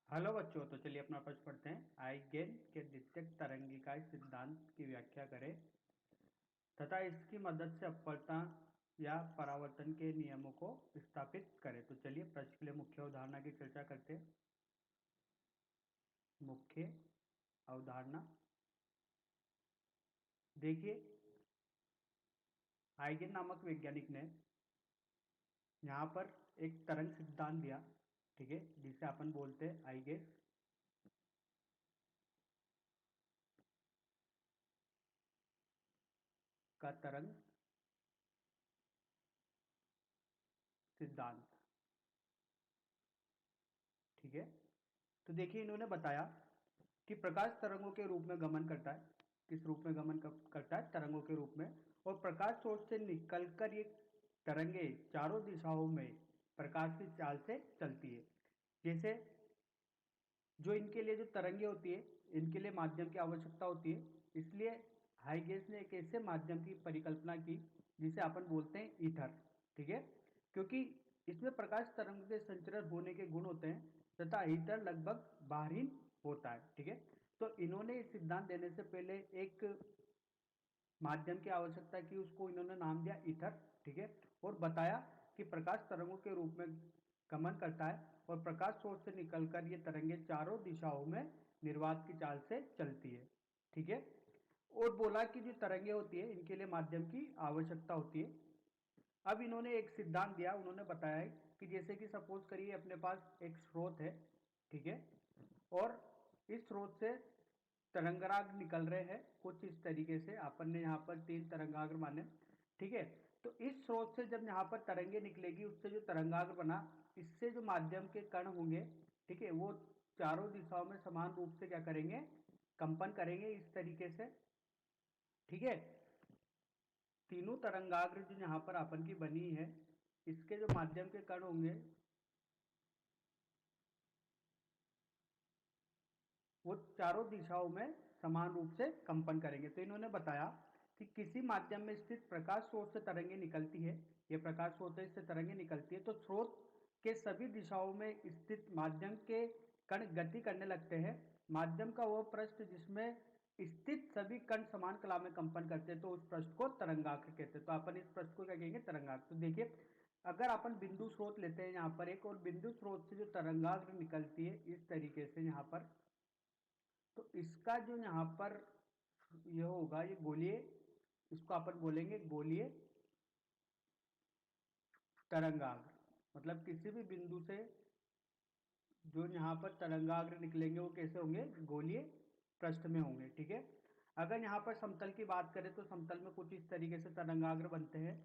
Hello बच्चों, तो चलिए अपना प्रश्न पढ़ते हैं। आइगेन के द्वितीयक तरंगिका सिद्धांत की व्याख्या करें तथा इसकी मदद से अपवर्तन या परावर्तन के नियमों को स्थापित करें। तो चलिए प्रश्न के लिए मुख्य अवधारणा की चर्चा करते हैं। मुख्य अवधारणा देखिए, आइगेन नामक वैज्ञानिक ने यहाँ पर एक तरंग सिद्धांत दिया, ठीक है, जिसे अपन बोलते हैं आइगेन का तरंग सिद्धांत। ठीक है, तो देखिए इन्होंने बताया कि प्रकाश तरंगों के रूप में गमन करता है। किस रूप में गमन करता है? तरंगों के रूप में। और प्रकाश स्रोत से निकलकर ये तरंगे चारों दिशाओं में प्रकाश की चाल से चलती है। जैसे जो इनके लिए जो तरंगे होती है, इनके लिए माध्यम की आवश्यकता होती है। इसलिए हाइगेस ने एक ऐसे माध्यम की परिकल्पना की जिसे अपन बोलते हैं ईथर। ठीक है, क्योंकि इसमें प्रकाश तरंग के संचरण होने के गुण होते हैं तथा ईथर लगभग बाहरीन होता है। ठीक है, तो इन्होंने इस सिद्धांत देने से पहले एक माध्यम की आवश्यकता की, उसको इन्होंने नाम दिया ईथर। ठीक है, और बताया कि प्रकाश तरंगों के रूप में गमन करता है और प्रकाश स्रोत से निकलकर ये तरंगे चारों दिशाओं में निर्वात की चाल से चलती है। ठीक है, और बोला कि जो तरंगे होती है इनके लिए माध्यम की आवश्यकता होती है। अब इन्होंने एक सिद्धांत दिया, उन्होंने बताया है कि जैसे कि सपोज करिए अपने पास एक स्रोत है, ठीक है, और इस स्रोत से तरंगराग निकल रहे हैं कुछ इस तरीके से। अपन ने यहाँ पर 3 तरंगाग्र माने। ठीक है, तो इस स्रोत से जब यहाँ पर तरंगे निकलेगी, उससे जो तरंगाग्र बना, इससे जो माध्यम के कण होंगे, ठीक है, वो चारों दिशाओं में समान रूप से क्या करेंगे? कंपन करेंगे इस तरीके से। ठीक है, तीनों तरंगाग्र जो यहाँ पर अपन की बनी है, इसके जो माध्यम के कण होंगे वो चारों दिशाओं में समान रूप से कंपन करेंगे। तो इन्होंने बताया कि किसी माध्यम में स्थित प्रकाश स्रोत से तरंगे निकलती है, ये प्रकाश स्रोत से तरंगे निकलती है, तो स्रोत के सभी दिशाओं में स्थित माध्यम के कण गति करने लगते हैं। माध्यम का वह पृष्ठ जिसमें स्थित सभी कण समान कला में कंपन करते हैं, तो उस पृष्ठ को तरंगाग्र कहते हैं। तो अपन इस पृष्ठ को क्या कहेंगे? तरंगाग्र। तो देखिए, अगर अपन बिंदु स्रोत लेते हैं यहाँ पर एक, और बिंदु स्रोत से जो तरंगाग्र निकलती है इस तरीके से यहाँ पर, तो इसका जो यहाँ पर ये होगा, ये गोलीय, इसको अपन बोलेंगे गोलीय तरंगाग्र। मतलब किसी भी बिंदु से जो यहाँ पर तरंगाग्र निकलेंगे वो कैसे होंगे? गोलीय पृष्ठ में होंगे। ठीक है, अगर यहाँ पर समतल की बात करें तो समतल में कुछ इस तरीके से तरंगाग्र बनते हैं।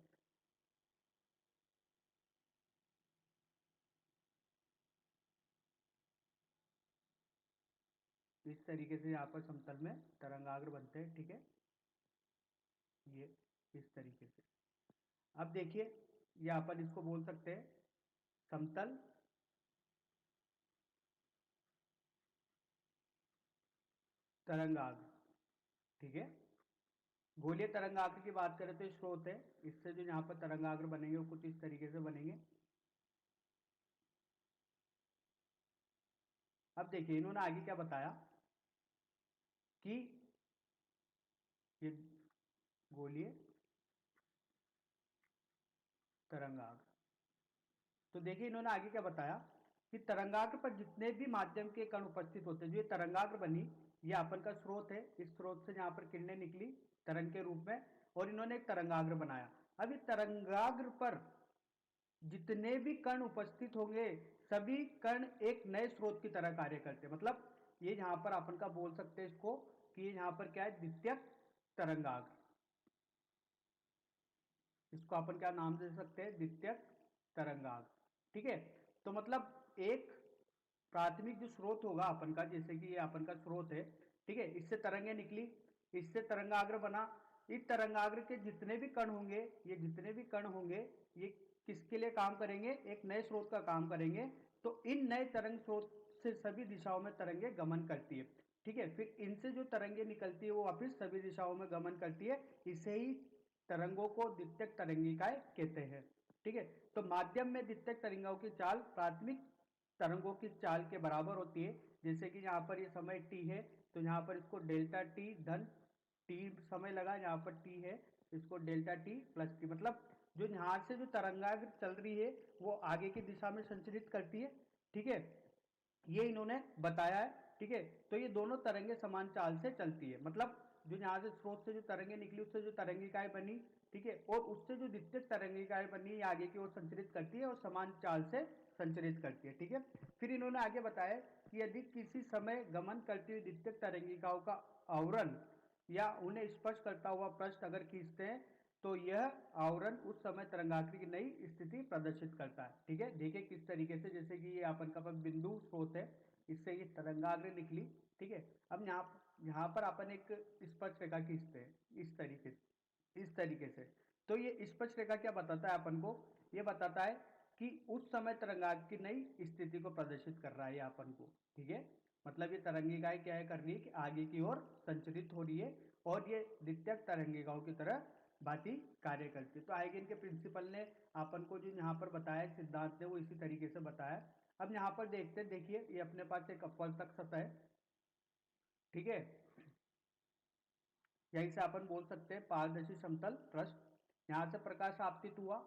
इस तरीके से यहाँ पर समतल में तरंगाग्र बनते हैं। ठीक है, ये इस तरीके से। अब देखिए, ये अपन इसको बोल सकते हैं समतल तरंगाग्र। ठीक है, गोलीय तरंगाग्र की बात करें तो स्रोत है, इससे जो यहाँ पर तरंगाग्र बनेंगे वो कुछ इस तरीके से बनेंगे। अब देखिए इन्होंने आगे क्या बताया कि ये गोलीय तरंगाग्र। तो देखिए इन्होंने आगे क्या बताया कि तरंगाग्र पर जितने भी माध्यम के कण उपस्थित होते हैं, जो ये तरंगाग्र बनी, ये अपन का स्रोत है, इस स्रोत से यहाँ पर किरणें निकली तरंग के रूप में, और इन्होंने एक तरंगाग्र बनाया। अब इस तरंगाग्र पर जितने भी कण उपस्थित होंगे, सभी कण एक नए स्रोत की तरह कार्य करते हैं। मतलब ये यहां पर अपन का बोल सकते हैं इसको कि ये यहां पर क्या है? द्वितीयक तरंगाग्र। इसको अपन क्या नाम दे सकते हैं? द्वितीयक तरंगाग्र। ठीक है, तो मतलब एक प्राथमिक जो स्रोत होगा अपन का, जैसे कि ये अपन का स्रोत है, ठीक है, इससे तरंगे निकली, इससे तरंगाग्र बना। इस तरंगाग्र के जितने भी कण होंगे, ये जितने भी कण होंगे, ये किसके लिए काम करेंगे? एक नए स्रोत का काम करेंगे। तो इन नए तरंग स्रोत से सभी दिशाओं में तरंगे गमन करती है। ठीक है, फिर इनसे जो तरंगे निकलती है वो वापिस सभी दिशाओं में गमन करती है। इसे ही तरंगों को द्वितीयक तरंगिकाएं कहते हैं। ठीक है, तो माध्यम में द्वितीयक तरंगों की चाल प्राथमिक तरंगों की चाल के बराबर होती है। जैसे कि यहाँ पर ये समय t है, तो यहाँ पर इसको डेल्टा टी धन t समय लगा, यहाँ पर t है, इसको डेल्टा टी प्लस टी, मतलब जो यहाँ से जो तरंगाग्र चल रही है वो आगे की दिशा में संचरित करती है। ठीक है, ये इन्होंने बताया है। ठीक है, तो ये दोनों तरंगे समान चाल से चलती है, मतलब जो यहाँ से स्रोत से जो तरंगे निकली उससे जो तरंगिकाएं बनी, ठीक है, और उससे जो द्वितीयक तरंगिकाएं बनी ये आगे की ओर संचरित करती है और समान चाल से संचरित करती है। ठीक है, फिर इन्होंने आगे बताया कि यदि किसी समय गमन करती हुई द्वितीयक तरंगिकाओं का आवरण या उन्हें स्पर्श करता हुआ पृष्ठ अगर खींचते हैं तो यह आवरण उस समय तरंगाग्र की नई स्थिति प्रदर्शित करता है। ठीक है, देखिए किस तरीके से, जैसे कि ये अपन का बिंदु स्रोत है, इससे ये तरंगाग्र निकली। ठीक है, अब यहाँ पर अपन एक स्पर्श रेखा खींचते हैं इस तरीके से। तो ये स्पर्श रेखा क्या बताता है अपन को, ये बताता है कि उस समय तरंगाग्र की नई स्थिति को प्रदर्शित कर रहा है ये अपन को। ठीक है, मतलब ये तरंगिकाएं क्या है कर रही है कि आगे की ओर संचरित हो रही है और ये द्वितीयक तरंगिकाओं की तरह भांति कार्य करती है। तो आइगेन के प्रिंसिपल ने अपन को जो यहाँ पर बताया सिद्धांत है वो इसी तरीके से बताया। अब यहाँ पर देखते हैं, देखिए ये अपने पास एक अपवर्तक सतह है। ठीक है, यहीं से अपन बोल सकते हैं पारदर्शी समतल पृष्ठ, यहाँ से प्रकाश आपतित हुआ।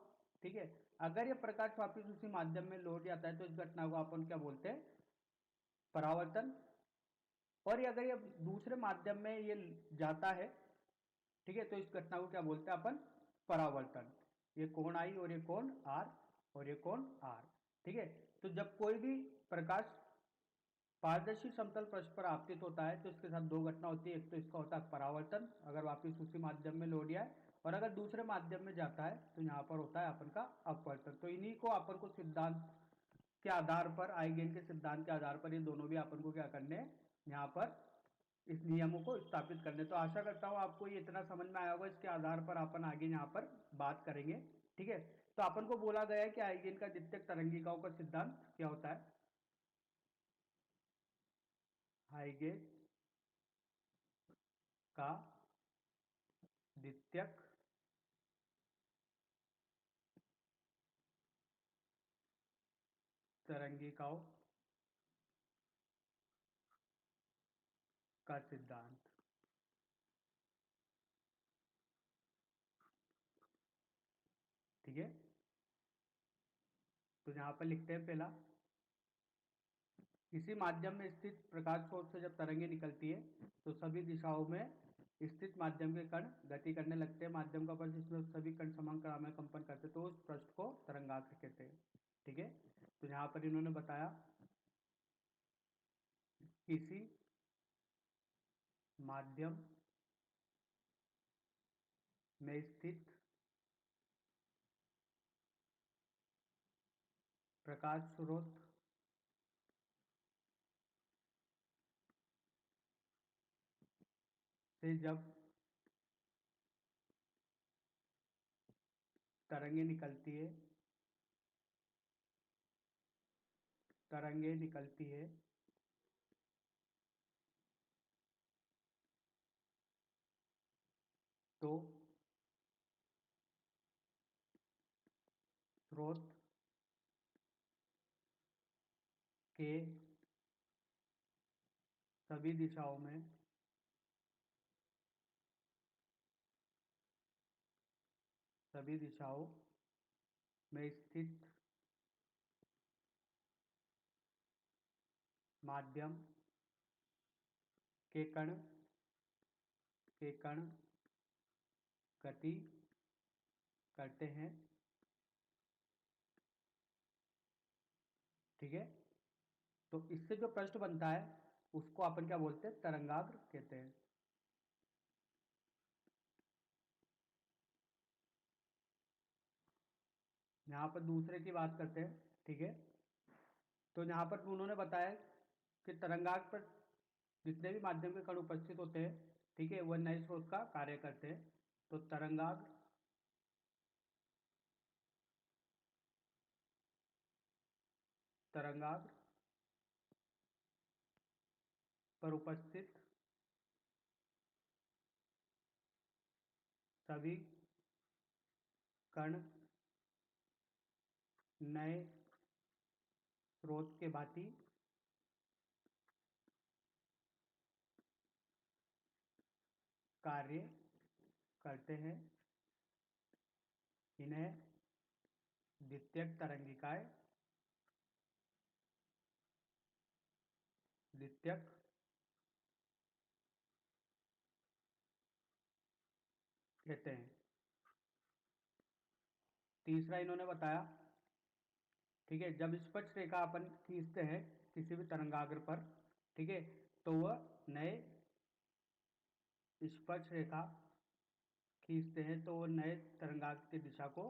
ठीक है, अगर ये प्रकाश वापिस उसी माध्यम में लौट जाता है तो इस घटना को अपन क्या बोलते हैं, परावर्तन। और ये अगर ये दूसरे माध्यम में ये जाता है, ठीक है, तो इस घटना को क्या बोलते हैं अपन, परावर्तन। ये कोण आई और ये कोण आर और ये कोण आर। ठीक है, तो जब कोई भी प्रकाश पारदर्शी समतल पृष्ठ पर आपतित होता है तो इसके साथ दो घटना होती है, एक तो इसका होता है परावर्तन, अगर वापिस उसी माध्यम में लौट जाए, और अगर दूसरे माध्यम में जाता है तो यहाँ पर होता है अपन का अपवर्तन। तो इन्हीं को अपन को सिद्धांत के आधार पर, आइगेन के सिद्धांत के आधार पर ये दोनों भी अपन को क्या करने हैं, यहाँ पर इस नियमों को स्थापित करने। तो आशा करता हूँ आपको ये इतना समझ में आया होगा, इसके आधार पर अपन आगे यहाँ पर बात करेंगे। ठीक है, तो अपन को बोला गया है कि आइगेन का द्वितीयक तरंगिकाओं का सिद्धांत क्या होता है, आइगेन का द्वितीयक तरंगिकाओं का सिद्धांत। ठीक है, तो यहाँ पर लिखते हैं पहला, किसी माध्यम में स्थित प्रकाश स्रोत से जब तरंगे निकलती है तो सभी दिशाओं में स्थित माध्यम के कण गति करने लगते हैं, माध्यम का पृष्ठ जिसमें सभी कण समान क्रम में कंपन करते हैं तो उस पृष्ठ को तरंगाग्र कहते हैं। ठीक है, तो यहाँ पर इन्होंने बताया किसी माध्यम में स्थित प्रकाश स्रोत से जब तरंगे निकलती है तो स्रोत के सभी दिशाओं में स्थित माध्यम के कण गति करते हैं। ठीक है, तो इससे जो पृष्ठ बनता है उसको अपन क्या बोलते हैं, तरंगाग्र कहते हैं। यहाँ पर दूसरे की बात करते हैं। ठीक है, तो यहाँ पर उन्होंने बताया कि तरंगाग्र पर जितने भी माध्यम के कण उपस्थित होते हैं, ठीक है, वह नए स्रोत का कार्य करते हैं। तो तरंगाग्र पर उपस्थित सभी कण नए स्रोत के भांति कार्य करते हैं। इन्हें द्वितीयक तरंगिकाएं द्वितीयक कहते हैं। तीसरा इन्होंने बताया, ठीक है, जब स्पर्श रेखा अपन खींचते हैं किसी भी तरंगाग्र पर, ठीक है, तो वह नए स्पर्श रेखा खींचते हैं तो वह नए तरंगाग्र की दिशा को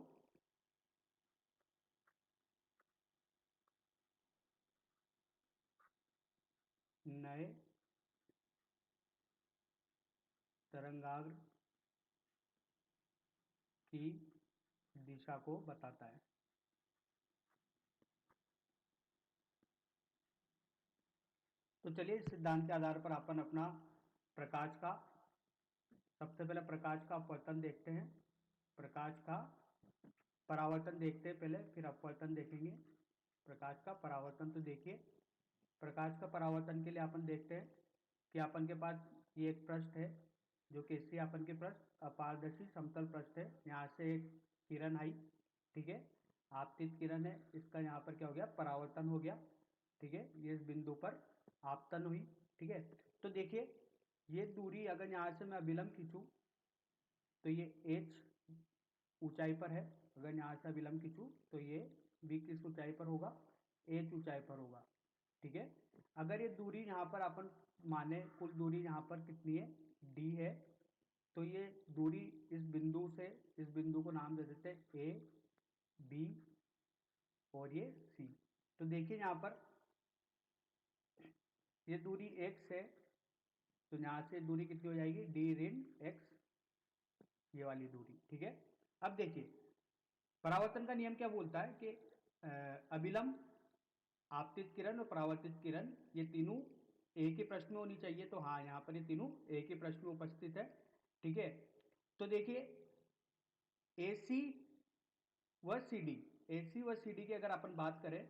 नए तरंगाग्र की दिशा को बताता है। तो चलिए इस सिद्धांत के आधार पर अपन अपना प्रकाश का, सबसे पहले प्रकाश का अपवर्तन देखते हैं। प्रकाश का परावर्तन देखते हैं पहले, फिर अपवर्तन देखेंगे। प्रकाश का परावर्तन तो देखिए, प्रकाश का परावर्तन के लिए अपन देखते हैं कि अपन के पास ये एक पृष्ठ है जो कि इसी अपन के पृष्ठ अपारदर्शी समतल पृष्ठ है। यहाँ से एक किरण आई, ठीक है, आपतित किरण है, इसका यहाँ पर क्या हो गया, परावर्तन हो गया, ठीक है, ये इस बिंदु पर आपतन हुई, ठीक है। तो देखिए ये दूरी अगर यहाँ से मैं अभिलंब खींचूं तो ये h ऊंचाई पर है, अगर यहाँ से अभिलंब खींचूं तो ये b किस ऊंचाई पर होगा, h ऊंचाई पर होगा, ठीक है। अगर ये दूरी यहाँ पर अपन माने कुल दूरी यहाँ पर कितनी है, d है, तो ये दूरी इस बिंदु से इस बिंदु को नाम दे देते हैं a, b और ये c। तो देखिए यहाँ पर ये दूरी x है, तो यहाँ से दूरी कितनी हो जाएगी, d ऋण x, ये वाली दूरी, ठीक है। अब देखिए परावर्तन का नियम क्या बोलता है कि अभिलंब, आपतित किरण और परावर्तित किरण ये तीनों एक ही पृष्ठ में होनी चाहिए। तो हाँ, यहाँ पर ये तीनों एक ही पृष्ठ में उपस्थित है, ठीक है। तो देखिए AC व CD, AC व CD की अगर अपन बात करें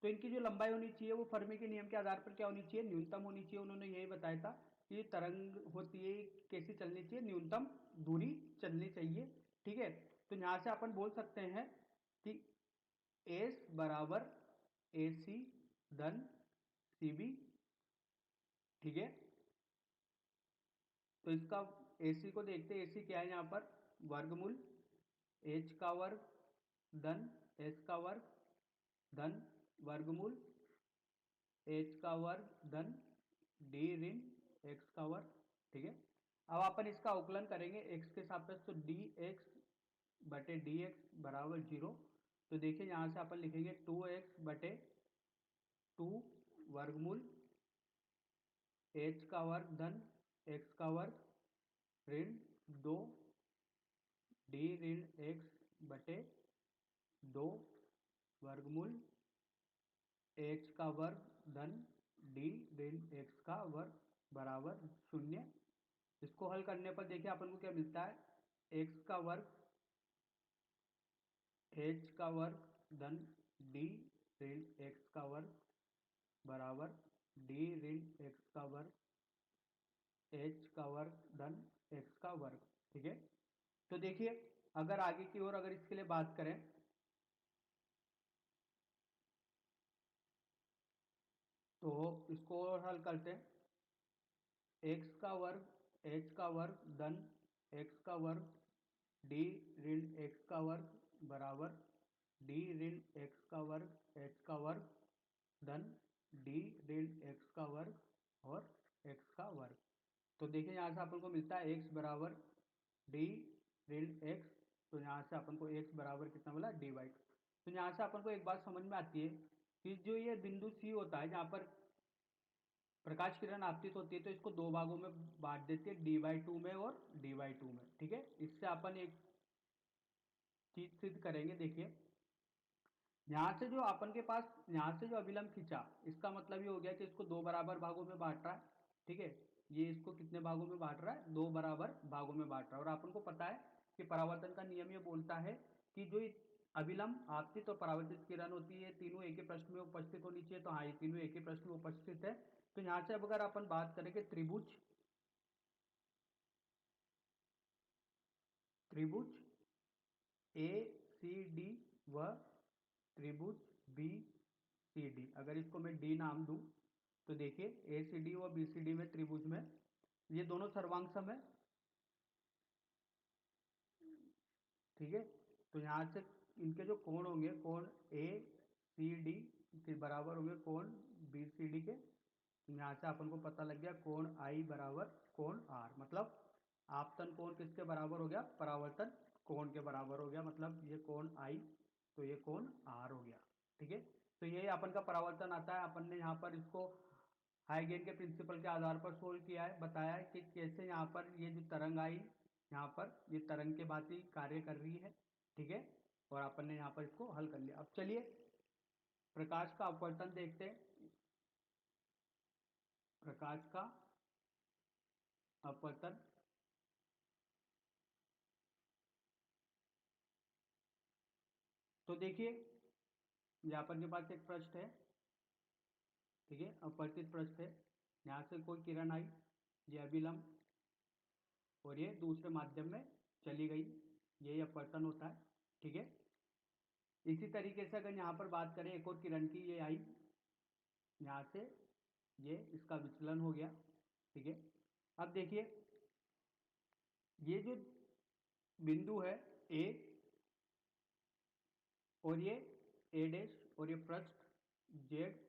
तो इनकी जो लंबाई होनी चाहिए वो फर्मी के नियम के आधार पर क्या होनी चाहिए, न्यूनतम होनी चाहिए। उन्होंने यही बताया था कि तरंग होती है कैसी चलनी चाहिए, न्यूनतम दूरी चलनी चाहिए, ठीक है। तो यहाँ से अपन बोल सकते हैं कि S बराबर AC धन CB, ठीक है। तो इसका AC को देखते हैं, AC क्या है यहाँ पर, वर्गमूल H का वर्ग धन S का वर्ग धन वर्गमूल H का वर्ग धन D ऋण X का वर्ग, ठीक है। अब अपन इसका अवकलन करेंगे x के सापेक्ष, तो dx बटे dx बराबर 0। तो देखिए यहाँ से अपन लिखेंगे 2x बटे 2 वर्गमूल h का वर्ग धन x का वर्ग ऋण 2 d ऋण x बटे 2 वर्गमूल h का वर्ग धन d ऋण x का वर्ग बराबर 0। इसको हल करने पर देखिए अपन को क्या मिलता है, x का वर्ग h का वर्ग धन d ऋण x का वर्ग बराबर d ऋण x का वर्ग h का वर्ग धन x का वर्ग, ठीक है। तो देखिए अगर आगे की ओर अगर इसके लिए बात करें तो इसको और हल करते हैं, x का वर्ग h का वर्ग धन x का वर्ग d ऋण x का वर्ग बराबर d ऋण x का वर्ग h का वर्ग धन d ऋण x का वर्ग और x का वर्ग। तो देखिए यहाँ से अपन को मिलता है x बराबर d ऋण x, तो यहाँ से अपन को x बराबर कितना मिला, dy। तो यहाँ से अपन को एक बात समझ में आती है कि जो ये बिंदु C होता है जहाँ पर प्रकाश किरण आपतित होती है, तो इसको दो भागों में बांट देती है, d/2 में और d/2 में, ठीक है। इससे अपन एक चीज सिद्ध करेंगे। देखिए यहाँ से जो अपन के पास यहाँ से जो अभिलंब खींचा, इसका मतलब ये हो गया कि इसको दो बराबर भागों में बांट रहा है, ठीक है। ये इसको कितने भागों में बांट रहा है, दो बराबर भागों में बांट रहा है। और अपन को पता है कि परावर्तन का नियम ये बोलता है कि जो अविलंब, आपतित और परावर्तित किरण होती है, तीनों एक ही पृष्ठ में उपस्थित होनी चाहिए। तो हाँ, ये तीनों एक ही पृष्ठ में उपस्थित है। तो यहाँ से अब अगर अपन बात करें कि त्रिभुज ए सी डी व त्रिभुज बी सी डी, अगर इसको मैं डी नाम दूं तो देखिए ए सी डी और बी सी डी में त्रिभुज में ये दोनों सर्वांग सम है, ठीक है। तो यहाँ से इनके जो कोण होंगे, कोण ए सी डी के बराबर होंगे कोण बी सी डी के। यहाँ से अपन को पता लग गया कोण आई बराबर कोण आर, मतलब आपतन कोण किसके बराबर हो गया, परावर्तन कोण के बराबर हो गया। मतलब ये कोण आई तो ये कोण आर हो गया, ठीक है। तो ये अपन का परावर्तन आता है। अपन ने यहाँ पर इसको हाइगेन के प्रिंसिपल के आधार पर सोल्व किया है, बताया है कि कैसे यहाँ पर ये जो तरंग आई यहाँ पर ये तरंग के भांति कार्य कर रही है, ठीक है। और अपन ने यहाँ पर इसको हल कर लिया। अब चलिए प्रकाश का अपवर्तन देखते हैं। प्रकाश का अपवर्तन, तो देखिए यहाँ पर के पास एक पृष्ठ है, ठीक है, अपवर्तित पृष्ठ है। यहाँ से कोई किरण आई, ये अभिलंब, और ये दूसरे माध्यम में चली गई, यही अपवर्तन होता है, ठीक है। इसी तरीके से अगर यहाँ पर बात करें एक और किरण की, ये आई यहाँ से, ये इसका विचलन हो गया, ठीक है। अब देखिए ये जो बिंदु है ए और ये ए डैश और ये पृष्ठ जेड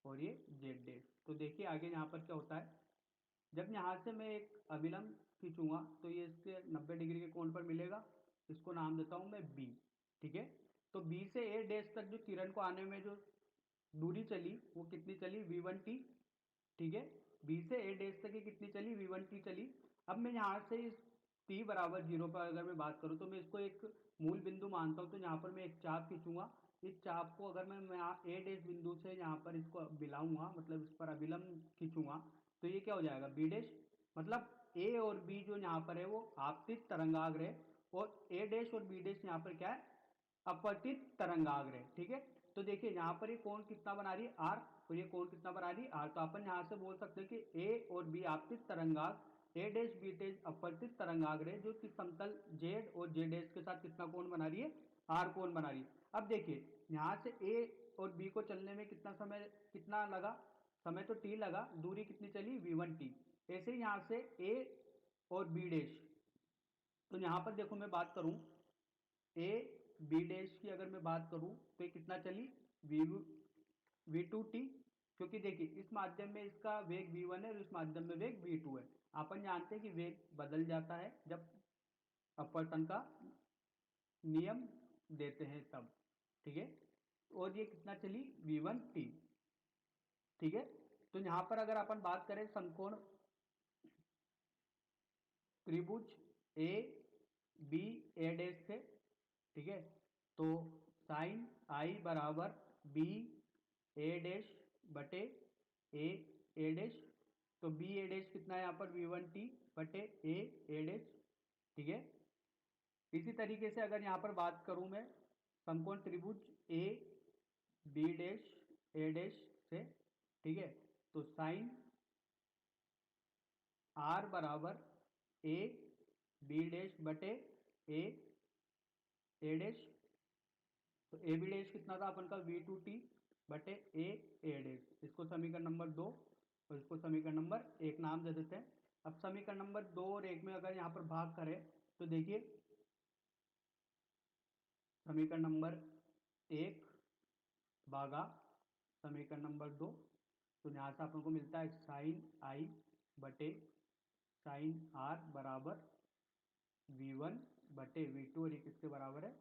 और ये जेड डैश, तो देखिए आगे यहाँ पर क्या होता है। जब यहाँ से मैं एक अभिलंब खींचूंगा तो ये इसके 90 डिग्री के कोण पर मिलेगा, इसको नाम देता हूं मैं बी, ठीक है। तो बी से ए डैश तक जो किरण को आने में जो दूरी चली वो कितनी चली, v1t, ठीक है। बी से ए डैश तक ये कितनी चली, v1t चली। अब मैं यहाँ से इस t बराबर 0 पर अगर मैं बात करूँ तो मैं इसको एक मूल बिंदु मानता हूँ। तो यहाँ पर मैं एक चाप खींचूंगा, इस चाप को अगर मैं ए डैश बिंदु से यहाँ पर इसको मिलाऊंगा, मतलब इस पर अभिलंब खींचूंगा, तो ये क्या हो जाएगा, बी डैश। मतलब ए और बी जो यहाँ पर है वो आपतित तरंगाग्र है, और ए डैश और बी डैश यहाँ पर क्या है, अपवर्तित तरंगाग्र है, ठीक है। तो देखिए यहाँ पर ये कोण कितना बना रही है, आर, और ये कोण कितना बना रही है, आर। तो अपन यहाँ से बोल सकते हैं कि ए और बी आपतित तरंगाग्र, ए डैश बी डैश अपवर्तित तरंगाग्र है, जो कि समतल जेड और जे डैश के साथ कितना कोण बना रही है, आर कोण बना रही है। अब देखिए यहाँ से ए और बी को चलने में कितना समय, कितना लगा समय, तो टी लगा, दूरी कितनी चली, v1t। ऐसे ही यहाँ से ए और बी डैश, तो यहाँ पर देखो मैं बात करूं ए बी डैश की, अगर मैं बात करूं तो ये कितना चली, v2t, क्योंकि देखिए इस माध्यम में इसका वेग v1 है और इस माध्यम में वेग v2 है। अपन जानते हैं कि वेग बदल जाता है जब अपवर्तन का नियम देते हैं तब, ठीक है। और ये कितना चली, v1t, ठीक है। तो यहाँ पर अगर अपन बात करें समकोण त्रिभुज ए बी ए डैश से, ठीक है, तो साइन आई बराबर बी ए डैश बटे ए ए डैश। तो बी ए डैश कितना है यहाँ पर, v1t बटे ए ए डैश, ठीक है। इसी तरीके से अगर यहाँ पर बात करूं मैं समकोण त्रिभुज A B dash A dash से, ठीक है, तो साइन आर बराबर ए बी डैश बटे ए ए डैश। तो ए बी डैश कितना था अपन का, v2t बटे ए डैश। इसको समीकरण नंबर 2 और इसको समीकरण नंबर 1 नाम दे देते हैं। अब समीकरण नंबर 2 और 1 में अगर यहाँ पर भाग करें तो देखिए समीकरण नंबर 1 भागा समीकरण नंबर 2, तो यहाँ से अपन को मिलता है साइन आई बटे साइन आर बराबर v1 बटे v2, और ये किसके बराबर है,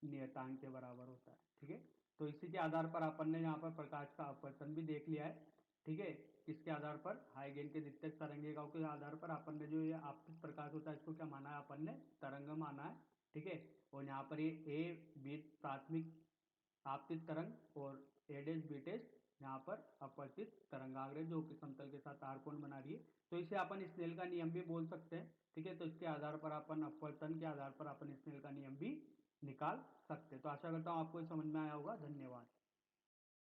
नियतांक के बराबर होता है, ठीक है। तो इसी के आधार पर अपन ने यहाँ पर प्रकाश का अपवर्तन भी देख लिया है, ठीक है। इसके आधार पर हाइगेन के द्वितीयक तरंगिकाओं के आधार पर अपन ने जो ये आपतित प्रकाश होता है इसको क्या माना है, अपन ने तरंग माना है, ठीक है। और यहाँ पर ये ए बी प्राथमिक आपतित तरंग और ए डैश बी डैश यहाँ पर अपवर्तित तरंगाग्र जो कि समतल के साथ आर कोण बना रही है। तो इसे अपन स्नेल का नियम भी बोल सकते हैं, ठीक है। तो इसके आधार पर अपन अपवर्तन के आधार पर अपन स्नेल का नियम भी निकाल सकते हैं। तो आशा करता हूँ आपको ये समझ में आया होगा। धन्यवाद।